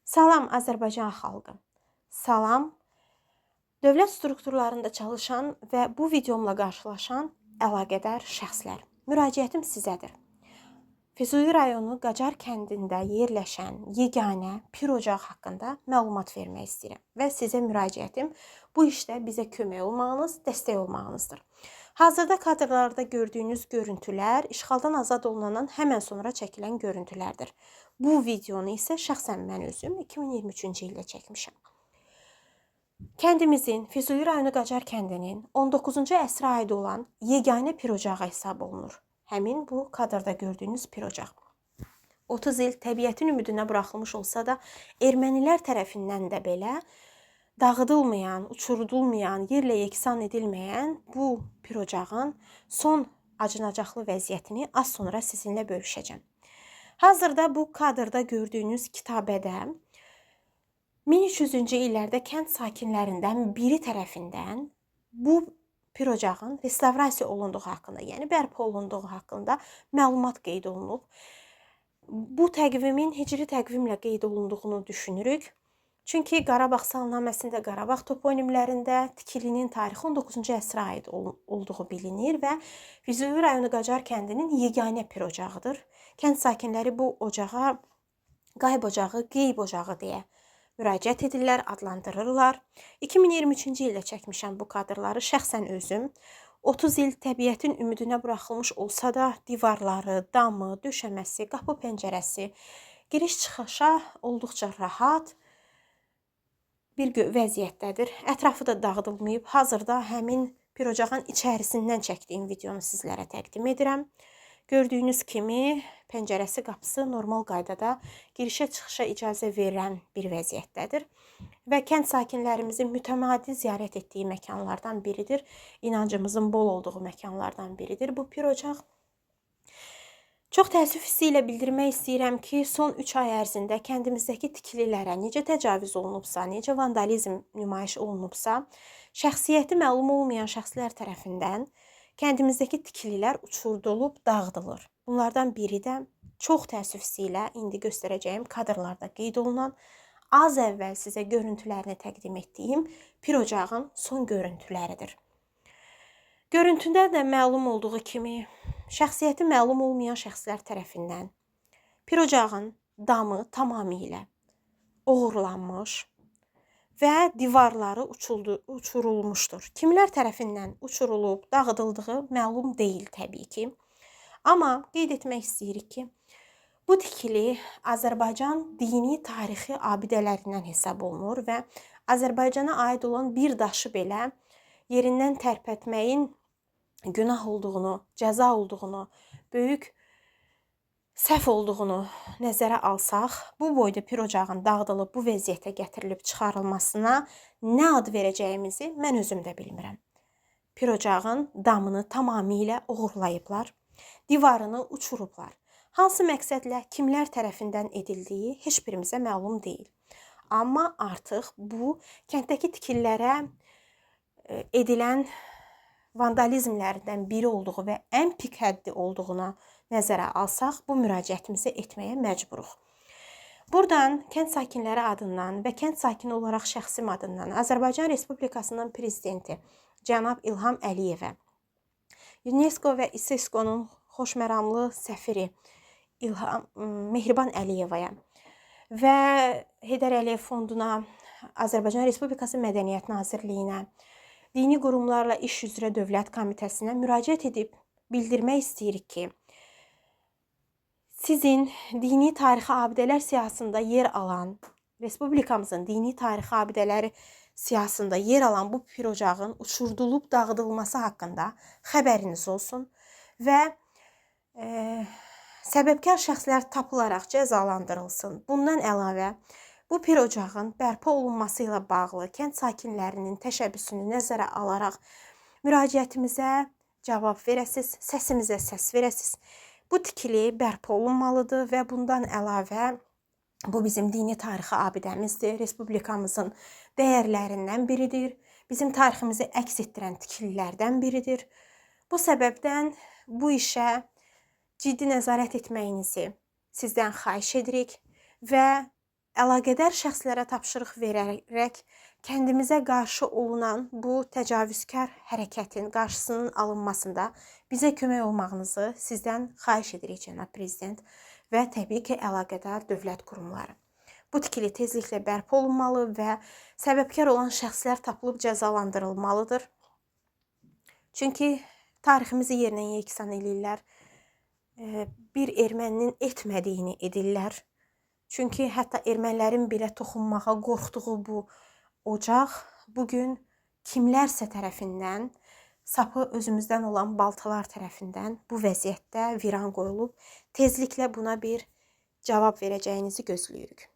Salam Azərbaycan xalqı. Salam dövlət strukturlarında çalışan və bu videomla qarşılaşan əlaqədar şəxslər. Müraciətim sizədir. Füzuli rayonu Qacar kəndində yerləşən yeganə pir ocağı haqqında məlumat vermək istəyirəm və sizə müraciətim bu işdə bizə kömək olmağınız, dəstək olmağınızdır. Hazırda kadrlarda gördüyünüz görüntülər işğaldan azad olunandan həmən sonra çəkilən görüntülərdir. Bu videonu isə şəxsən mən özüm 2023-cü ildə çəkmişəm. Kəndimizin, Füzuli rayonu Qacar kəndinin 19-cu əsrə aid olan yeganə pir ocağı hesab olunur. Həmin bu kadrda gördüyünüz pir ocaq. 30 il təbiətin ümidinə buraxılmış olsa da, ermənilər tərəfindən də belə dağıdılmayan, uçurulmayan, yerlə yeksan edilməyən bu pir ocağın son acınacaqlı vəziyyətini az sonra sizinlə bölüşəcəm. Hazırda bu kadrda gördüyünüz kitabədə 1300-cü illərdə kənd sakinlərindən biri tərəfindən bu pir ocağın restavrasiya olunduğu haqqında, yəni bərpa olunduğu haqqında məlumat qeyd olunub. Bu təqvimin hicri təqvimlə qeyd olunduğunu düşünürük. Çünki Qarabağ salnaməsində, Qarabağ toponimlərində tikilinin tarixi 19-cu əsrə aid olduğu bilinir və Füzuli rayonu Qacar kəndinin yeganə pir ocağıdır. Kənd sakinləri bu ocağa qayıb ocağı, qeyb ocağı deyə müraciət edirlər, adlandırırlar. 2023-cü ildə çəkmişəm bu kadrları şəxsən özüm. 30 il təbiətin ümidinə buraxılmış olsa da divarları, damı, döşəməsi, qapı pəncərəsi, giriş-çıxışa olduqca rahat bir vəziyyətdədir. Ətrafı da dağıdılmayıb. Hazırda həmin pir ocağın içərisindən çəkdiyim videonu sizlərə təqdim edirəm. Gördüyünüz kimi pəncərəsi, qapısı normal qaydada girişə-çıxışa icazə verilən bir vəziyyətdədir. Və kənd sakinlərimizin mütəmadi ziyarət etdiyi məkanlardan biridir. İnancımızın bol olduğu məkanlardan biridir bu pir ocaq. Çox təəssüf hissi ilə bildirmək istəyirəm ki, son 3 ay ərzində kəndimizdəki tikililərə necə təcavüz olunubsa, necə vandalizm nümayiş olunubsa, şəxsiyyəti məlum olmayan şəxslər tərəfindən kəndimizdəki tikililər uçurdulub, dağıdılır. Bunlardan biri də çox təəssüf hissi ilə indi göstərəcəyim kadrlarda qeyd olunan, az əvvəl sizə görüntülərini təqdim etdiyim pir ocağın son görüntüləridir. Görüntüdə də məlum olduğu kimi, şəxsiyyəti məlum olmayan şəxslər tərəfindən pir ocağın damı tamamilə oğurlanmış və divarları uçurulmuşdur. Kimlər tərəfindən uçurulub, dağıdıldığı məlum deyil təbii ki. Amma qeyd etmək istəyirik ki, bu tikili Azərbaycan dini tarixi abidələrindən hesab olunur və Azərbaycana aid olan bir daşı belə yerindən tərpətməyin günah olduğunu, cəza olduğunu, böyük səhv olduğunu nəzərə alsaq, bu boyda pir ocağın dağıdılıb, bu vəziyyətə gətirilib çıxarılmasına nə ad verəcəyimizi mən özüm də bilmirəm. Pir ocağın damını tamamilə oğurlayıblar, divarını uçurublar. Hansı məqsədlə, kimlər tərəfindən edildiyi heç birimizə məlum deyil. Amma artıq bu kənddəki tikililərə edilən vandalizmlərdən biri olduğu və ən pik həddi olduğuna nəzərə alsaq, bu müraciətimizi etməyə məcburuq. Buradan kənd sakinləri adından və kənd sakini olaraq şəxsim adından Azərbaycan Respublikasının prezidenti cənab İlham Əliyevə, UNESCO və İSESCO-nun xoşməramlı səfiri Mehriban Əliyevaya və Heydər Əliyev Fonduna, Azərbaycan Respublikası Mədəniyyət Nazirliyinə, dini qurumlarla iş üzrə Dövlət Komitəsinə müraciət edib bildirmək istəyirik ki, sizin dini tarixi abidələr siyahısında yer alan, Respublikamızın dini tarixi abidələri siyahısında yer alan bu pir ocağın uçurdulub dağıdılması haqqında xəbəriniz olsun və səbəbkar şəxslər tapılaraq cəzalandırılsın. Bundan əlavə, bu pir ocağın bərpa olunması ilə bağlı kənd sakinlərinin təşəbbüsünü nəzərə alaraq müraciətimizə cavab verəsiz, səsimizə səs verəsiz. Bu tikili bərpa olunmalıdır və bundan əlavə bu bizim dini tarixi abidəmizdir, Respublikamızın dəyərlərindən biridir, bizim tariximizi əks etdirən tikililərdən biridir. Bu səbəbdən bu işə ciddi nəzarət etməyinizi sizdən xahiş edirik və əlaqədar şəxslərə tapşırıq verərək kəndimizə qarşı olunan bu təcavüzkar hərəkətin qarşısının alınmasında bizə kömək olmağınızı sizdən xahiş edirik, cənab prezident və təbii ki, əlaqədar dövlət qurumları. Bu tikili tezliklə bərpa olunmalı və səbəbkar olan şəxslər tapılıb cəzalandırılmalıdır. Çünki tariximizi yerinə yeksan edirlər. Bir erməninin etmədiyini edirlər. Çünki hətta ermənilərin belə toxunmağa qorxduğu bu ocaq bugün kimlərsə tərəfindən, sapı özümüzdən olan baltalar tərəfindən bu vəziyyətdə viran qoyulub. Tezliklə buna bir cavab verəcəyinizi gözləyirik.